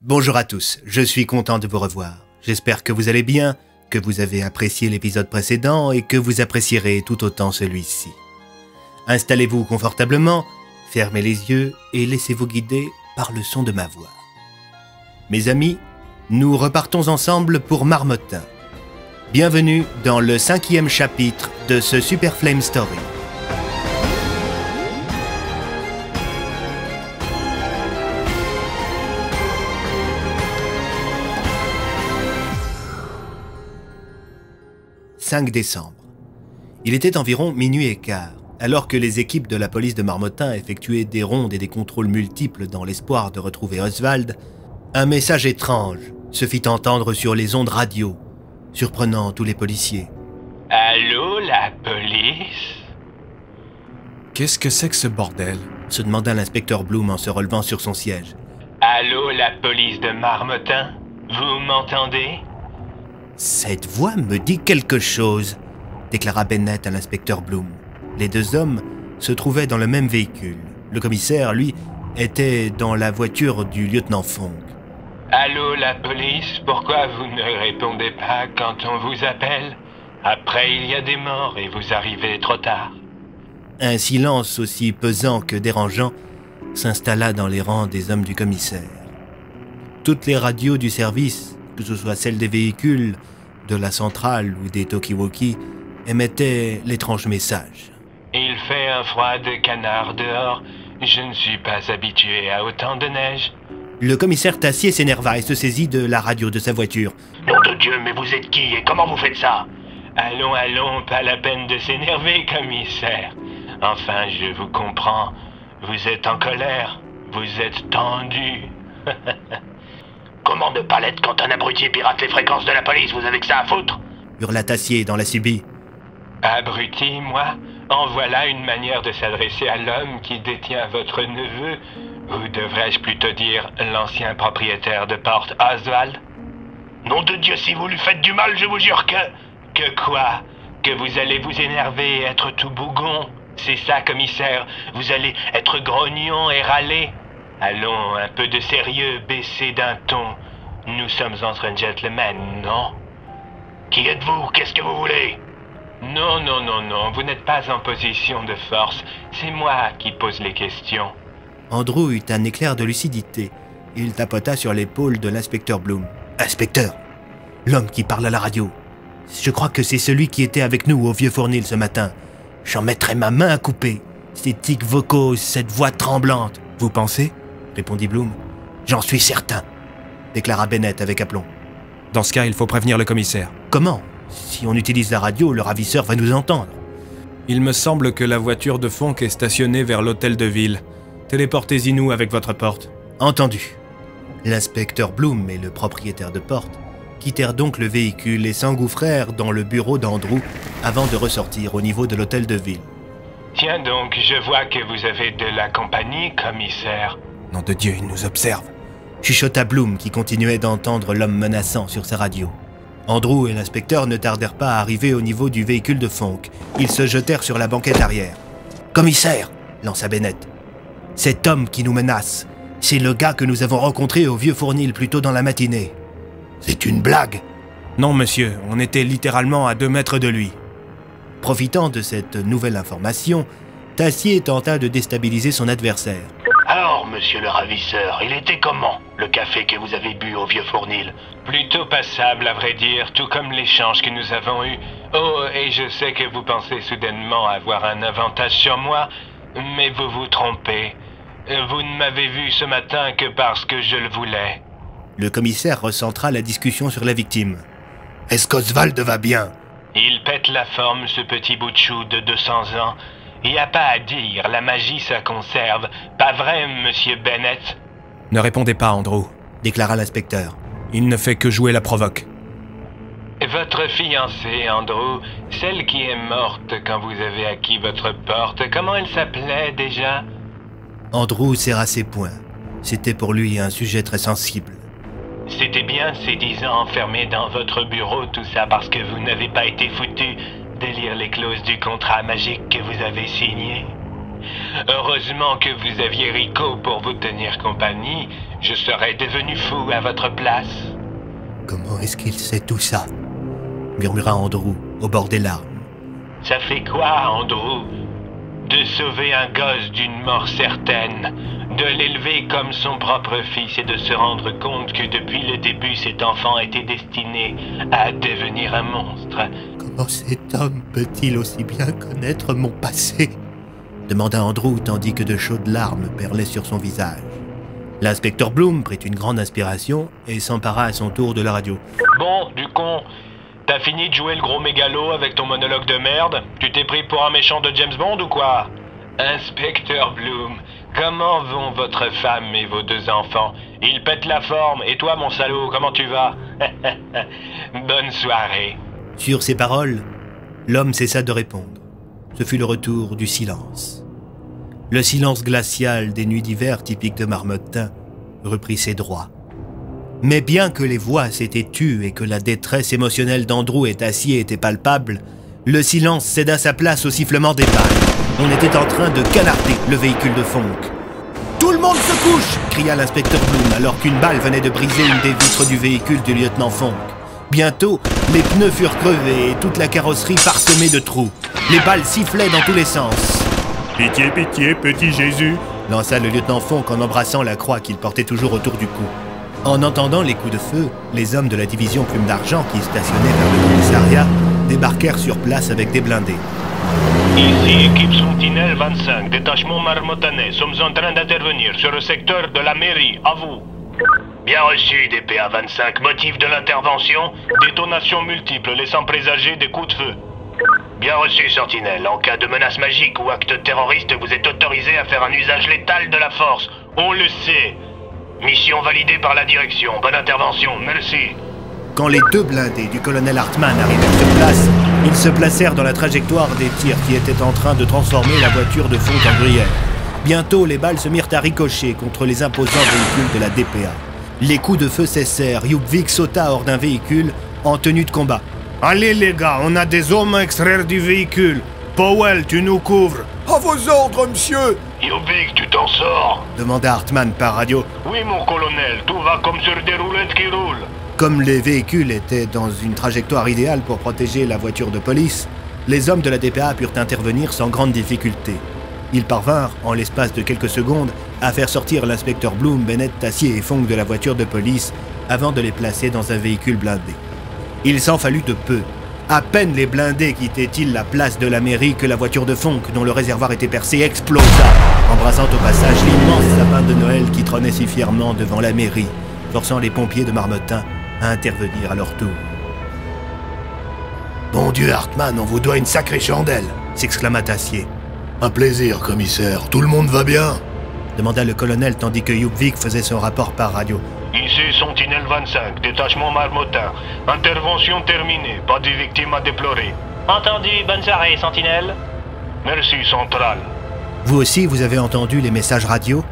Bonjour à tous, je suis content de vous revoir. J'espère que vous allez bien, que vous avez apprécié l'épisode précédent et que vous apprécierez tout autant celui-ci. Installez-vous confortablement, fermez les yeux et laissez-vous guider par le son de ma voix. Mes amis, nous repartons ensemble pour Marmottin. Bienvenue dans le 5e chapitre de ce Super Flame Story. « 5 décembre. Il était environ minuit et quart, alors que les équipes de la police de Marmottin effectuaient des rondes et des contrôles multiples dans l'espoir de retrouver Oswald. Un message étrange se fit entendre sur les ondes radio, surprenant tous les policiers. « Allô, la police ?» Qu'est-ce que c'est que ce bordel? Se demanda l'inspecteur Bloom en se relevant sur son siège. « Allô, la police de Marmottin? Vous m'entendez ?» Cette voix me dit quelque chose, déclara Bennett à l'inspecteur Bloom. Les deux hommes se trouvaient dans le même véhicule. Le commissaire, lui, était dans la voiture du lieutenant Fong. « Allô, la police? Pourquoi vous ne répondez pas quand on vous appelle? Après, il y a des morts et vous arrivez trop tard. » Un silence aussi pesant que dérangeant s'installa dans les rangs des hommes du commissaire. Toutes les radios du service, que ce soit celles des véhicules, de la centrale ou des talkie-walkie, émettaient l'étrange message. « Il fait un froid de canard dehors. Je ne suis pas habitué à autant de neige. » Le commissaire Tassier s'énerva et se saisit de la radio de sa voiture. « Nom de Dieu, mais vous êtes qui et comment vous faites ça ?»« Allons, allons, pas la peine de s'énerver, commissaire. Enfin, je vous comprends. Vous êtes en colère. Vous êtes tendu. » Comment ne pas l'être quand un abruti pirate les fréquences de la police? Vous avez que ça à foutre? Hurla Tassier dans la subie. Abruti, moi? En voilà une manière de s'adresser à l'homme qui détient votre neveu, ou devrais-je plutôt dire l'ancien propriétaire de Porte Oswald? Nom de Dieu, si vous lui faites du mal, je vous jure que... Que quoi? Que vous allez vous énerver et être tout bougon? C'est ça, commissaire? Vous allez être grognon et râler? Allons, un peu de sérieux, baissez d'un ton. Nous sommes entre gentlemen, non? Qui êtes-vous? Qu'est-ce que vous voulez? Non, non, non, non, vous n'êtes pas en position de force. C'est moi qui pose les questions. Andrew eut un éclair de lucidité. Il tapota sur l'épaule de l'inspecteur Bloom. « Inspecteur, l'homme qui parle à la radio. Je crois que c'est celui qui était avec nous au Vieux-Fournil ce matin. J'en mettrai ma main à couper. Ces tics vocaux, cette voix tremblante. » « Vous pensez ?» répondit Bloom. « J'en suis certain, » déclara Bennett avec aplomb. « Dans ce cas, il faut prévenir le commissaire. »« Comment? Si on utilise la radio, le ravisseur va nous entendre. » Il me semble que la voiture de Fong est stationnée vers l'hôtel de ville. Téléportez-y nous avec votre porte. »« Entendu. » L'inspecteur Bloom et le propriétaire de porte quittèrent donc le véhicule et s'engouffrèrent dans le bureau d'Andrew avant de ressortir au niveau de l'hôtel de ville. « Tiens donc, je vois que vous avez de la compagnie, commissaire. » « Nom de Dieu, il nous observe. » chuchota Bloom qui continuait d'entendre l'homme menaçant sur sa radio. Andrew et l'inspecteur ne tardèrent pas à arriver au niveau du véhicule de Fong. Ils se jetèrent sur la banquette arrière. « Commissaire !» lança Bennett. « Cet homme qui nous menace, c'est le gars que nous avons rencontré au Vieux-Fournil plus tôt dans la matinée. C'est une blague !»« Non, monsieur, on était littéralement à 2 mètres de lui. » Profitant de cette nouvelle information, Tassier tenta de déstabiliser son adversaire. Alors, monsieur le ravisseur, il était comment, le café que vous avez bu au Vieux-Fournil? Plutôt passable, à vrai dire, tout comme l'échange que nous avons eu. Oh, et je sais que vous pensez soudainement avoir un avantage sur moi, mais vous vous trompez. Vous ne m'avez vu ce matin que parce que je le voulais. Le commissaire recentra la discussion sur la victime. « Est-ce qu'Oswald va bien ?» Il pète la forme, ce petit bout de chou de 200 ans. Il n'y a pas à dire, la magie ça conserve. Pas vrai, monsieur Bennett? Ne répondez pas, Andrew, déclara l'inspecteur. Il ne fait que jouer la provoque. Votre fiancée, Andrew, celle qui est morte quand vous avez acquis votre porte, comment elle s'appelait déjà? Andrew serra ses poings. C'était pour lui un sujet très sensible. C'était bien ces 10 ans enfermés dans votre bureau, tout ça parce que vous n'avez pas été foutu de lire les clauses du contrat magique que vous avez signé? Heureusement que vous aviez Rico pour vous tenir compagnie. Je serais devenu fou à votre place. Comment est-ce qu'il sait tout ça? Murmura Andrew, au bord des larmes. Ça fait quoi, Andrew? De sauver un gosse d'une mort certaine, de l'élever comme son propre fils et de se rendre compte que depuis le début cet enfant était destiné à devenir un monstre. Comment cet homme peut-il aussi bien connaître mon passé? Demanda Andrew tandis que de chaudes larmes perlaient sur son visage. L'inspecteur Bloom prit une grande inspiration et s'empara à son tour de la radio. Bon, du con, t'as fini de jouer le gros mégalo avec ton monologue de merde? Tu t'es pris pour un méchant de James Bond ou quoi? Inspecteur Bloom, comment vont votre femme et vos 2 enfants? Ils pètent la forme, et toi mon salaud, comment tu vas? Bonne soirée. Sur ces paroles, l'homme cessa de répondre. Ce fut le retour du silence. Le silence glacial des nuits d'hiver typiques de Marmottin reprit ses droits. Mais bien que les voix s'étaient tues et que la détresse émotionnelle d'Andrew et Tassier était palpable, le silence céda sa place au sifflement des balles. On était en train de canarder le véhicule de Fonk. « Tout le monde se couche !» cria l'inspecteur Bloom alors qu'une balle venait de briser une des vitres du véhicule du lieutenant Fonk. Bientôt, les pneus furent crevés et toute la carrosserie parsemée de trous. Les balles sifflaient dans tous les sens. « Pitié, pitié, petit Jésus !» lança le lieutenant Fonk en embrassant la croix qu'il portait toujours autour du cou. En entendant les coups de feu, les hommes de la division Plume d'Argent qui stationnaient vers le commissariat débarquèrent sur place avec des blindés. Ici, équipe Sentinelle 25, détachement marmottanais. Sommes en train d'intervenir sur le secteur de la mairie. À vous. Bien reçu, DPA 25. Motif de l'intervention? Détonations multiples laissant présager des coups de feu. Bien reçu, Sentinelle. En cas de menace magique ou acte terroriste, vous êtes autorisé à faire un usage létal de la force. On le sait. Mission validée par la direction. Bonne intervention. Merci. Quand les 2 blindés du colonel Hartman arrivèrent sur place, ils se placèrent dans la trajectoire des tirs qui étaient en train de transformer la voiture de Fonk en gruyère. Bientôt, les balles se mirent à ricocher contre les imposants véhicules de la DPA. Les coups de feu cessèrent. Yupvik sauta hors d'un véhicule en tenue de combat. « Allez les gars, on a des hommes à extraire du véhicule. Powell, tu nous couvres. »« À vos ordres, monsieur !» « Yupvik, tu t'en sors ?» demanda Hartman par radio. « Oui, mon colonel, tout va comme sur des roulettes qui roulent. » Comme les véhicules étaient dans une trajectoire idéale pour protéger la voiture de police, les hommes de la DPA purent intervenir sans grande difficulté. Ils parvinrent, en l'espace de quelques secondes, à faire sortir l'inspecteur Bloom, Bennett, Tassier et Fonk de la voiture de police avant de les placer dans un véhicule blindé. Il s'en fallut de peu. À peine les blindés quittaient-ils la place de la mairie que la voiture de Fonk, dont le réservoir était percé, explosa, embrasant au passage l'immense sapin de Noël qui trônait si fièrement devant la mairie, forçant les pompiers de Marmottin à intervenir à leur tour. « Bon Dieu, Hartman, on vous doit une sacrée chandelle !» s'exclama Tassier. « Un plaisir, commissaire. Tout le monde va bien ?» demanda le colonel tandis que Yupvik faisait son rapport par radio. Ici Sentinelle 25, détachement Marmottin. Intervention terminée, pas de victimes à déplorer. Entendu, bonne soirée, Sentinelle. Merci, Centrale. Vous aussi, vous avez entendu les messages radio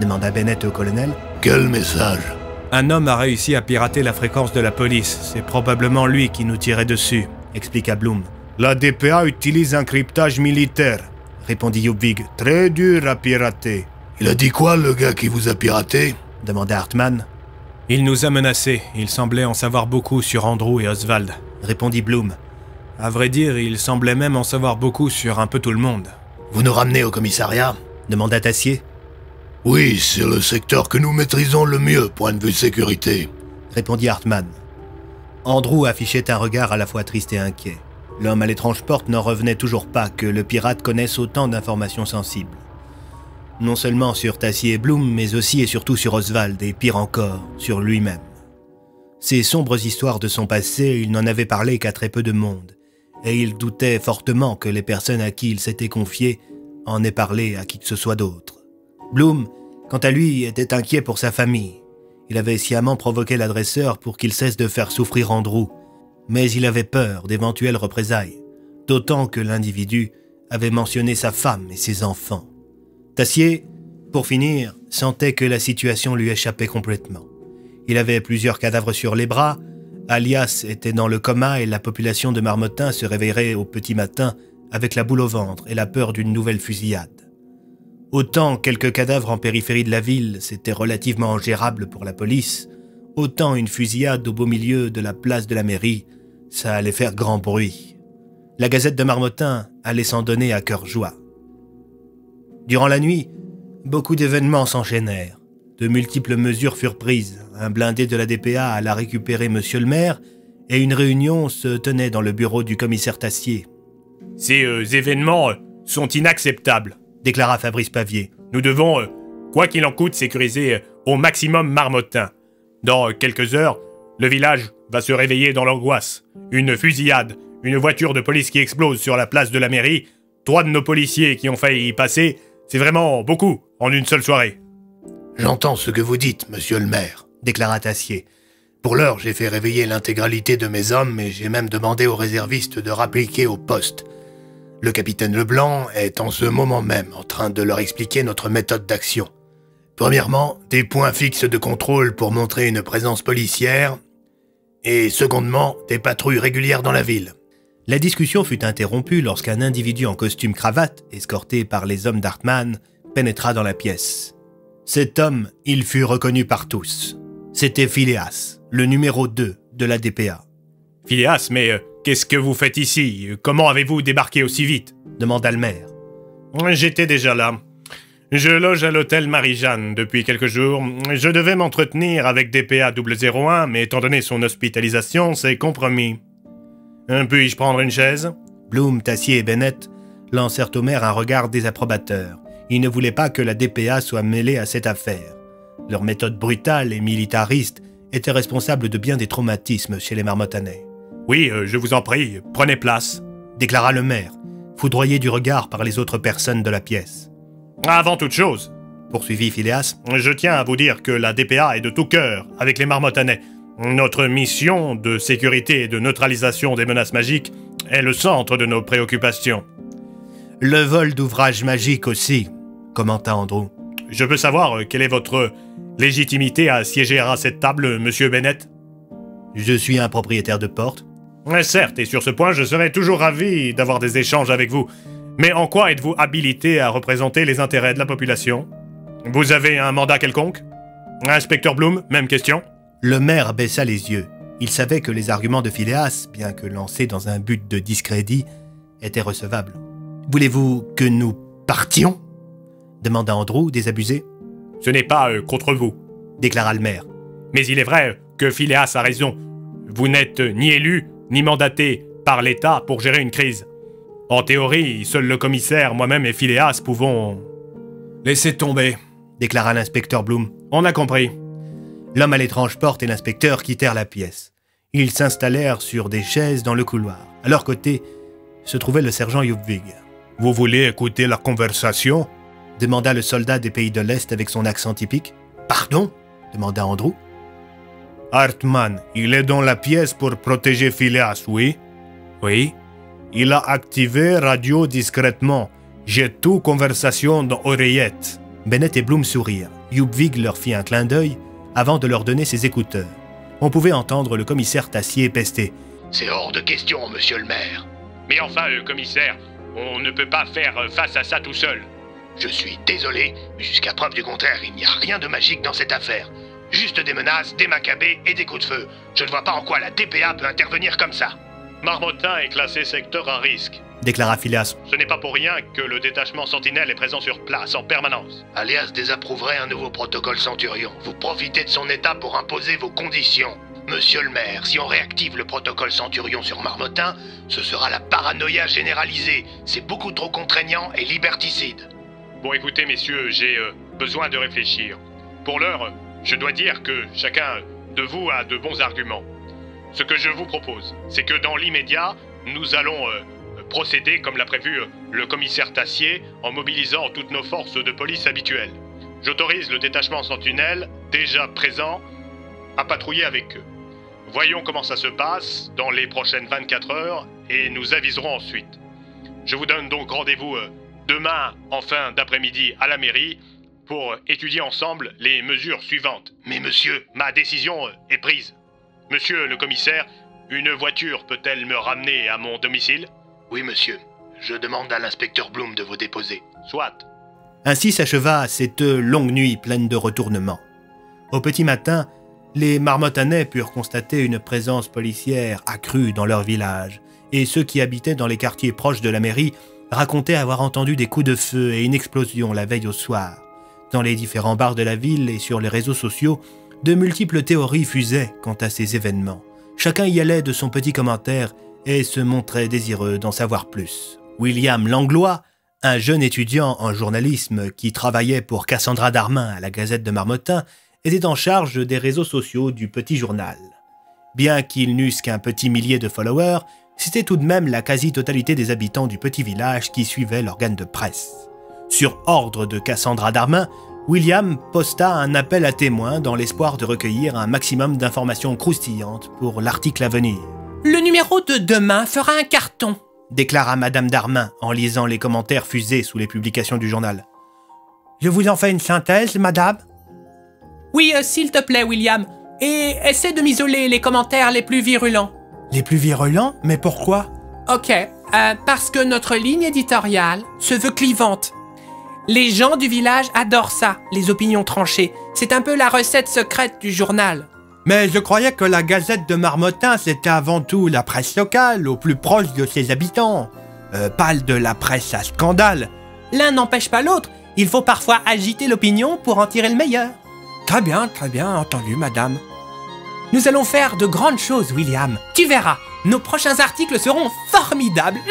demanda Bennett au colonel. Quel message? Un homme a réussi à pirater la fréquence de la police. C'est probablement lui qui nous tirait dessus, expliqua Bloom. La DPA utilise un cryptage militaire, répondit Yupvik. Très dur à pirater. Il a dit quoi, le gars qui vous a piraté? Demanda Hartman. Il nous a menacés. Il semblait en savoir beaucoup sur Andrew et Oswald, répondit Bloom. À vrai dire, il semblait même en savoir beaucoup sur un peu tout le monde. Vous nous ramenez au commissariat? Demanda Tassier. Oui, c'est le secteur que nous maîtrisons le mieux, point de vue sécurité, répondit Hartman. Andrew affichait un regard à la fois triste et inquiet. L'homme à l'étrange porte n'en revenait toujours pas que le pirate connaisse autant d'informations sensibles. Non seulement sur Tassier et Bloom, mais aussi et surtout sur Oswald, et pire encore, sur lui-même. Ces sombres histoires de son passé, il n'en avait parlé qu'à très peu de monde, et il doutait fortement que les personnes à qui il s'était confié en aient parlé à qui que ce soit d'autre. Bloom, quant à lui, était inquiet pour sa famille. Il avait sciemment provoqué l'agresseur pour qu'il cesse de faire souffrir Andrew, mais il avait peur d'éventuelles représailles, d'autant que l'individu avait mentionné sa femme et ses enfants. Tassier, pour finir, sentait que la situation lui échappait complètement. Il avait plusieurs cadavres sur les bras, Alias était dans le coma et la population de Marmottin se réveillerait au petit matin avec la boule au ventre et la peur d'une nouvelle fusillade. Autant quelques cadavres en périphérie de la ville, c'était relativement gérable pour la police, autant une fusillade au beau milieu de la place de la mairie, ça allait faire grand bruit. La Gazette de Marmottin allait s'en donner à cœur joie. Durant la nuit, beaucoup d'événements s'enchaînèrent. De multiples mesures furent prises. Un blindé de la DPA alla récupérer monsieur le maire et une réunion se tenait dans le bureau du commissaire Tassier. « Ces événements sont inacceptables », déclara Fabrice Pavier. « Nous devons, quoi qu'il en coûte, sécuriser au maximum Marmottin. Dans quelques heures, le village va se réveiller dans l'angoisse. Une fusillade, une voiture de police qui explose sur la place de la mairie, 3 de nos policiers qui ont failli y passer, c'est vraiment beaucoup en une seule soirée. » « J'entends ce que vous dites, monsieur le maire, » déclara Tassier. « Pour l'heure, j'ai fait réveiller l'intégralité de mes hommes et j'ai même demandé aux réservistes de rappliquer au poste. Le capitaine Leblanc est en ce moment même en train de leur expliquer notre méthode d'action. Premièrement, des points fixes de contrôle pour montrer une présence policière et secondement, des patrouilles régulières dans la ville. » La discussion fut interrompue lorsqu'un individu en costume cravate, escorté par les hommes d'Hartmann, pénétra dans la pièce. Cet homme, il fut reconnu par tous. C'était Phileas, le numéro 2 de la DPA. « Phileas, mais qu'est-ce que vous faites ici? Comment avez-vous débarqué aussi vite ?» demanda le maire. « J'étais déjà là. Je loge à l'hôtel Marie-Jeanne depuis quelques jours. Je devais m'entretenir avec DPA 001, mais étant donné son hospitalisation, c'est compromis. Puis-je prendre une chaise ?» Bloom, Tassier et Bennett lancèrent au maire un regard désapprobateur. Ils ne voulaient pas que la DPA soit mêlée à cette affaire. Leur méthode brutale et militariste était responsable de bien des traumatismes chez les Marmottanais. « Oui, je vous en prie, prenez place », déclara le maire, foudroyé du regard par les autres personnes de la pièce. « Avant toute chose, » poursuivit Phileas, « je tiens à vous dire que la DPA est de tout cœur avec les Marmottanais. Notre mission de sécurité et de neutralisation des menaces magiques est le centre de nos préoccupations. » « Le vol d'ouvrages magiques aussi, » commenta Andrew. « Je peux savoir quelle est votre légitimité à siéger à cette table, monsieur Bennett ?»« Je suis un propriétaire de porte. »« Certes, et sur ce point, je serais toujours ravi d'avoir des échanges avec vous. Mais en quoi êtes-vous habilité à représenter les intérêts de la population? Vous avez un mandat quelconque? Inspecteur Bloom, même question ?» Le maire baissa les yeux. Il savait que les arguments de Phileas, bien que lancés dans un but de discrédit, étaient recevables. « Voulez-vous que nous partions ?» demanda Andrew, désabusé. « Ce n'est pas contre vous, » déclara le maire. « Mais il est vrai que Phileas a raison. Vous n'êtes ni élu, ni mandaté par l'État pour gérer une crise. En théorie, seul le commissaire, moi-même et Phileas pouvons... »« Laissez tomber, » déclara l'inspecteur Bloom. « On a compris. » L'homme à l'étrange porte et l'inspecteur quittèrent la pièce. Ils s'installèrent sur des chaises dans le couloir. À leur côté se trouvait le sergent Yubvig. « Vous voulez écouter la conversation ?» demanda le soldat des pays de l'Est avec son accent typique. « Pardon ?» demanda Andrew. « Hartmann, il est dans la pièce pour protéger Phileas, oui ?»« Oui. »« Il a activé radio discrètement. J'ai tout conversation dans oreillette. » Bennett et Bloom sourirent. Yubvig leur fit un clin d'œil avant de leur donner ses écouteurs. On pouvait entendre le commissaire Tassier pester. « C'est hors de question, monsieur le maire. »« Mais enfin, commissaire, on ne peut pas faire face à ça tout seul. » Je suis désolé, mais jusqu'à preuve du contraire, il n'y a rien de magique dans cette affaire. Juste des menaces, des macabées et des coups de feu. Je ne vois pas en quoi la DPA peut intervenir comme ça. Marmottin est classé secteur à risque, déclara Phileas. Ce n'est pas pour rien que le détachement Sentinelle est présent sur place en permanence. Alias désapprouverait un nouveau protocole Centurion. Vous profitez de son état pour imposer vos conditions. Monsieur le maire, si on réactive le protocole Centurion sur Marmottin, ce sera la paranoïa généralisée. C'est beaucoup trop contraignant et liberticide. Bon, écoutez, messieurs, j'ai besoin de réfléchir. Pour l'heure, je dois dire que chacun de vous a de bons arguments. Ce que je vous propose, c'est que dans l'immédiat, nous allons procéder comme l'a prévu le commissaire Tassier en mobilisant toutes nos forces de police habituelles. J'autorise le détachement Sentinelle, déjà présent, à patrouiller avec eux. Voyons comment ça se passe dans les prochaines 24 heures et nous aviserons ensuite. Je vous donne donc rendez-vous demain en fin d'après-midi à la mairie pour étudier ensemble les mesures suivantes. Mais monsieur, ma décision est prise. Monsieur le commissaire, une voiture peut-elle me ramener à mon domicile? Oui, monsieur. Je demande à l'inspecteur Bloom de vous déposer. Soit. Ainsi s'acheva cette longue nuit pleine de retournements. Au petit matin, les Marmottanais purent constater une présence policière accrue dans leur village, et ceux qui habitaient dans les quartiers proches de la mairie racontaient avoir entendu des coups de feu et une explosion la veille au soir. Dans les différents bars de la ville et sur les réseaux sociaux, de multiples théories fusaient quant à ces événements. Chacun y allait de son petit commentaire et se montrait désireux d'en savoir plus. William Langlois, un jeune étudiant en journalisme qui travaillait pour Cassandra Darmin à la Gazette de Marmottin, était en charge des réseaux sociaux du petit journal. Bien qu'ils n'eussent qu'un petit millier de followers, c'était tout de même la quasi-totalité des habitants du petit village qui suivaient l'organe de presse. Sur ordre de Cassandra Darmin, William posta un appel à témoins dans l'espoir de recueillir un maximum d'informations croustillantes pour l'article à venir. « Le numéro de demain fera un carton », déclara Madame Darmin en lisant les commentaires fusés sous les publications du journal. « Je vous en fais une synthèse, madame ?» « Oui, s'il te plaît, William, et essaie de m'isoler les commentaires les plus virulents. »« Les plus virulents? Mais pourquoi ?»« Ok, parce que notre ligne éditoriale se veut clivante. Les gens du village adorent ça, les opinions tranchées. C'est un peu la recette secrète du journal. » « Mais je croyais que la Gazette de Marmottin, c'était avant tout la presse locale, au plus proche de ses habitants. Pas de la presse à scandale. »« L'un n'empêche pas l'autre. Il faut parfois agiter l'opinion pour en tirer le meilleur. » Très bien, entendu, madame. Nous allons faire de grandes choses, William. Tu verras, nos prochains articles seront formidables.